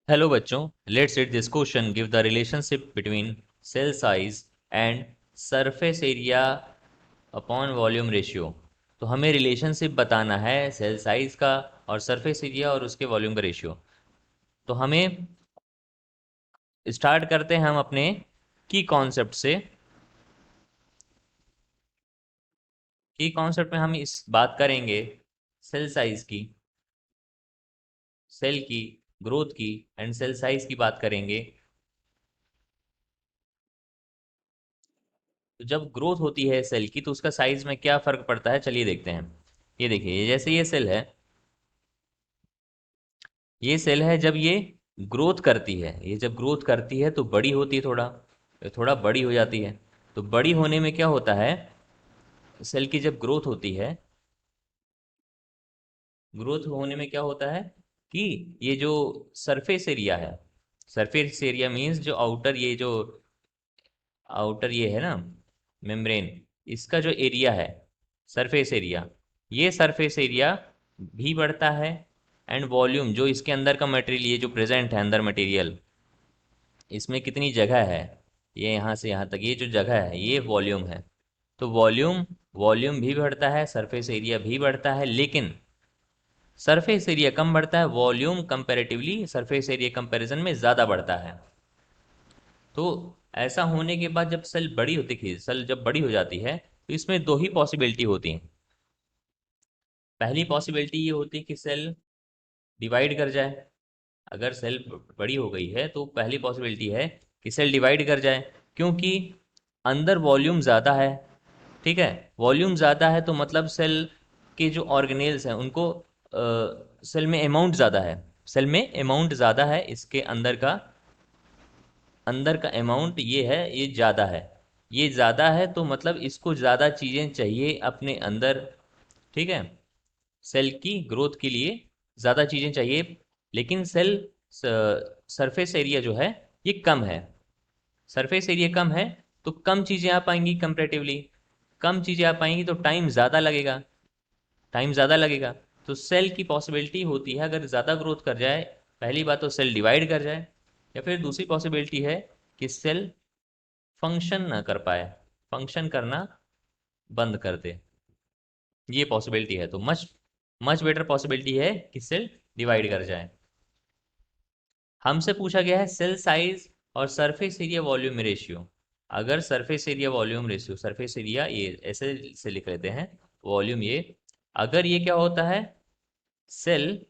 Hello बच्चों, let's read this question. Give the relationship between cell size and surface area upon volume ratio. तो हमें relationship बताना है cell size का और सरफेस एरिया और उसके वॉल्यूम का रेशियो। तो हमें स्टार्ट करते हैं हम अपने की कॉन्सेप्ट से। की कॉन्सेप्ट में हम इस बात करेंगे सेल साइज की, सेल की ग्रोथ की एंड सेल साइज की बात करेंगे। तो जब ग्रोथ होती है सेल की तो उसका साइज में क्या फर्क पड़ता है, चलिए देखते हैं। ये देखिए, जैसे ये सेल है, ये सेल है, जब ये ग्रोथ करती है, ये जब ग्रोथ करती है तो बड़ी होती है, थोड़ा थोड़ा बड़ी हो जाती है। तो बड़ी होने में क्या होता है, सेल की जब ग्रोथ होती है, ग्रोथ होने में क्या होता है कि ये जो सरफेस एरिया है, सरफेस एरिया मीन्स जो आउटर, ये जो आउटर ये है ना मेम्ब्रेन, इसका जो एरिया है सरफेस एरिया, ये सरफेस एरिया भी बढ़ता है। एंड वॉल्यूम, जो इसके अंदर का मटेरियल, ये जो प्रेजेंट है अंदर मटेरियल, इसमें कितनी जगह है, ये यहाँ से यहाँ तक ये जो जगह है ये वॉल्यूम है। तो वॉल्यूम वॉल्यूम भी बढ़ता है, सरफेस एरिया भी बढ़ता है, लेकिन सरफेस एरिया कम बढ़ता है, volume comparatively surface area comparison में ज़्यादा बढ़ता है। तो ऐसा होने के बाद जब सेल बड़ी होती है, सेल जब बड़ी हो जाती है तो इसमें दो ही पॉसिबिलिटी होती हैं। पहली पॉसिबिलिटी ये होती है कि सेल डिवाइड कर जाए। अगर सेल बड़ी हो गई है तो पहली पॉसिबिलिटी है कि सेल डिवाइड कर जाए, क्योंकि अंदर वॉल्यूम ज़्यादा है। ठीक है, वॉल्यूम ज़्यादा है तो मतलब सेल के जो ऑर्गेनेल्स हैं उनको सेल में अमाउंट ज़्यादा है, सेल में अमाउंट ज़्यादा है, इसके अंदर का अमाउंट ये है, ये ज़्यादा है। ये ज़्यादा है तो मतलब इसको ज़्यादा चीज़ें चाहिए अपने अंदर। ठीक है, सेल की ग्रोथ के लिए ज़्यादा चीज़ें चाहिए, लेकिन सेल सरफेस एरिया जो है ये कम है। सरफेस एरिया कम है तो कम चीज़ें आ पाएंगी कंपेरेटिवली, कम चीज़ें आ पाएंगी तो टाइम ज़्यादा लगेगा, टाइम ज़्यादा लगेगा। तो सेल की पॉसिबिलिटी होती है, अगर ज़्यादा ग्रोथ कर जाए, पहली बात तो सेल डिवाइड कर जाए, या फिर दूसरी पॉसिबिलिटी है कि सेल फंक्शन ना कर पाए, फंक्शन करना बंद कर दे। ये पॉसिबिलिटी है, तो मच मच बेटर पॉसिबिलिटी है कि सेल डिवाइड कर जाए। हमसे पूछा गया है सेल साइज और सरफेस एरिया वॉल्यूम रेशियो। अगर surface area volume ratio, surface area ये ऐसे से लिख लेते हैं, वॉल्यूम ये, अगर ये क्या होता है, सेल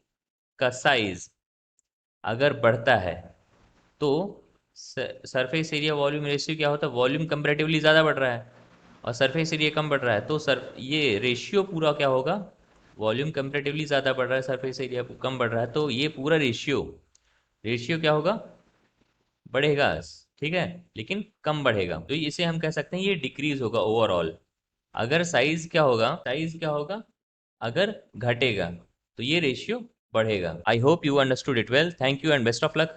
का साइज अगर बढ़ता है तो सरफेस एरिया वॉल्यूम रेशियो क्या होता है, वॉल्यूम कंपेरेटिवली ज़्यादा बढ़ रहा है और सरफेस एरिया कम बढ़ रहा है, तो सर ये रेशियो पूरा क्या होगा, वॉल्यूम कंपेरेटिवली ज़्यादा बढ़ रहा है, सरफेस एरिया कम बढ़ रहा है, तो ये पूरा रेशियो, रेशियो क्या होगा, बढ़ेगा। ठीक है, लेकिन कम बढ़ेगा, तो इसे हम कह सकते हैं ये डिक्रीज होगा ओवरऑल। अगर साइज क्या होगा, साइज क्या होगा, अगर घटेगा तो ये रेशियो बढ़ेगा। I hope you understood it well. Thank you and best of luck.